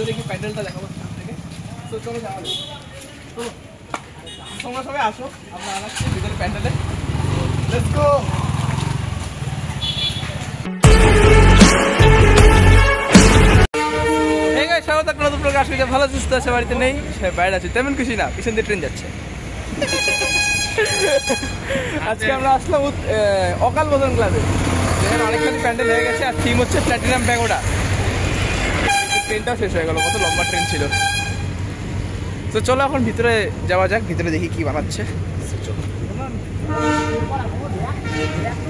ভিতরে দেখি প্যান্ডেলটা দেখাবো সামনে থেকে। তো চলো যাওয়া যাক। তো তোমরা সবাই আসো, আমরা আনাচ্ছি ভিতরে প্যান্ডেলে। Let's go. ভালো সুস্থ আছে, বাড়িতে নেই, সে বাইরে আছে, তেমন কিছু না, পিছন দিয়ে ট্রেন যাচ্ছে। আজকে আমরা আসলাম অকাল বোধন ক্লাবে, যেখানে অনেকখানি প্যান্ডেল হয়ে গেছে, আর থিম হচ্ছে প্ল্যাটিনাম প্যাগোডা। ট্রেনটাও শেষ হয়ে গেল, কত লম্বা ট্রেন ছিল। তো চলো এখন ভিতরে যাওয়া যাক, ভিতরে দেখি কি বানাচ্ছে।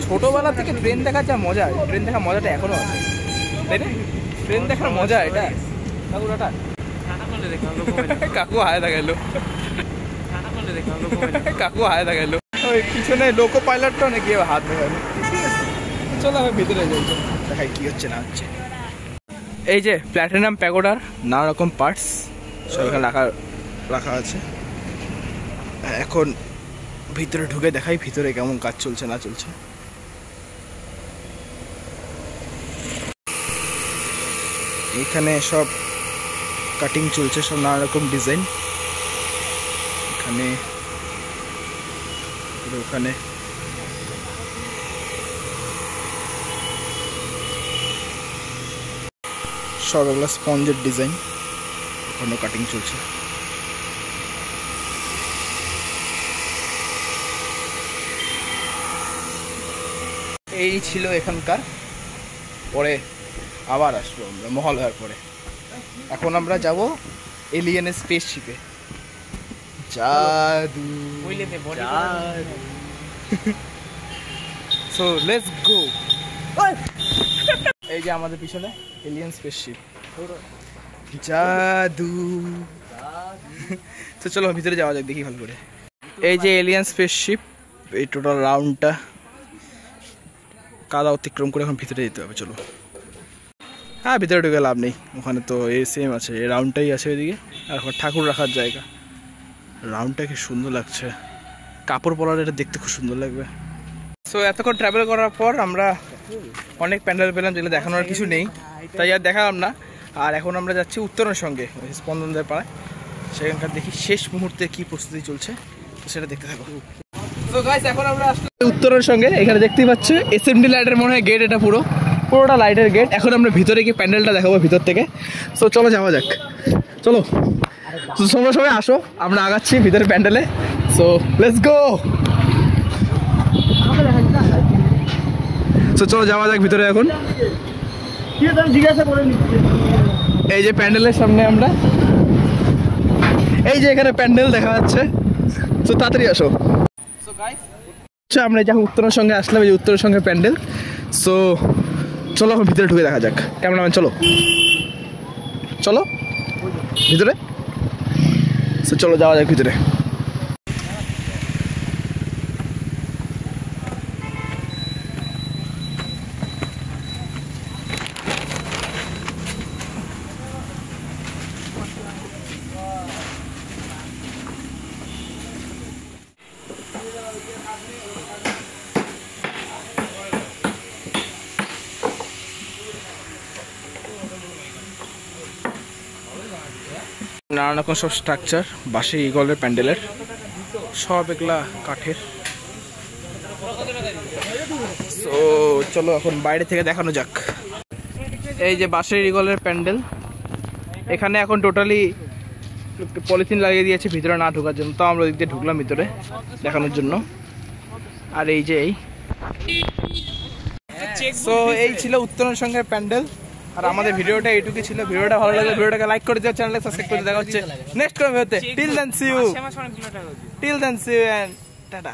ছোটবেলা থেকে ট্রেন দেখার যা মজা, ট্রেন দেখার মজাটা এখনো আছে, তাই না? ট্রেন দেখার মজা এটা। কাকু হায় দেখাইলো, কাকু হায় দেখাইলো, ওই পিছনে লোকো পাইলটটা নাকি হাত দেখাইলো। চলো আমি ভিতরে যাই, দেখাই কি হচ্ছে না হচ্ছে। এই যে প্ল্যাটিনাম প্যাগোডার নানা রকম পার্টস সব এখানে রাখা আছে। এখন ভিতরে ঢুকে দেখাই ভিতরে কেমন কাজ চলছে না চলছে। এখানে সব কাটিং চলছে, সব নানা রকম ডিজাইন। এখানে ওখানে সব এগুলো স্পঞ্জের ডিজাইন, ওখানে কাটিং চলছে। এই ছিল এখানকার, পরে আবার আসবো আমরা মহালয়ার পরে। এখন আমরা যাব এলিয়েনের স্পেসশিপে। জাদু সো লেটস গো। এই যে আমাদের পিছনে এলিয়েন স্পেসশিপ, জাদু। তো চলো ভিতরে যাওয়া যাক, দেখি ভালো করে। এই যে এলিয়েন স্পেসশিপ, এই টোটাল রাউন্ডটা কাদা অতিক্রম করে এখন ভিতরে যেতে হবে। চলো। হ্যাঁ, ভিতরে ঢুকে লাভ নেই, ওখানে তো এই সেম আছে, এই রাউন্ডটাই আছে ওইদিকে। আর ঠাকুর রাখার জায়গা, রাউন্ডটা কি সুন্দর লাগছে, কাপড় পরার এটা দেখতে খুব সুন্দর লাগবে। সো এতক্ষণ ট্রাভেল করার পর আমরা অনেক প্যান্ডেল পেলাম, যেগুলো দেখানোর কিছু নেই, তাই আর দেখালাম না। আর এখন আমরা যাচ্ছি উত্তরণের সঙ্গে, স্পন্দনদের পাড়ায়। সেখানকার দেখি শেষ মুহূর্তে কি প্রস্তুতি চলছে, তো সেটা দেখতে থাকো। তো গাইস, এখন আমরা আসলে উত্তরের সঙ্গে, এখানে দেখতেই পাচ্ছ এসএমডি লাইটের মনে হয় গেট, এটা পুরোটা লাইটের গেট। এখন আমরা ভিতরে গিয়ে প্যান্ডেলটা দেখাবো ভিতর থেকে। সো চলো যাওয়া যাক, চলো। তো তোমরা সবাই আসো, আমরা আগাচ্ছি ভিতরে প্যান্ডেলে। So let's go. সো চলো যাওয়া যাক ভিতরে এখন। এই যে প্যান্ডেলের সামনে আমরা, এই যে এখানে প্যান্ডেল দেখা যাচ্ছে। তো তাড়াতাড়ি আসো। সো গাইস, আমরা যখন উত্তরের সঙ্গে আসলাম, এই যে উত্তরের সঙ্গে প্যান্ডেল। সো চলো এখন ভিতরে ঢুকে দেখা যাক। ক্যামেরাম্যান চলো, চলো ভিতরে। সো চলো যাওয়া যাক ভিতরে। নানা রকম সব স্ট্রাকচার, বাঁশের ইগলের প্যান্ডেলের, সব এগুলা কাঠের। তো চলো এখন বাইরে থেকে দেখানো যাক। এই যে বাঁশের ইগলের প্যান্ডেল, এখানে এখন টোটালি পলিথিন লাগিয়ে দিয়েছে ভিতরে না ঢোকার জন্য, তো আমরা ওদিক দিয়ে ঢুকলাম ভিতরে দেখানোর জন্য। আর এই যে এই ছিল উত্তরের সঙ্গে প্যান্ডেল। আর আমাদের ভিডিওটা এইটুকুই ছিল। ভিডিওটা ভালো লাগলে ভিডিওটাকে লাইক করে দিও, চ্যানেলকে সাবস্ক্রাইব করে দেখা হচ্ছে নেক্সট ভিডিওতে। Till then see you and tata.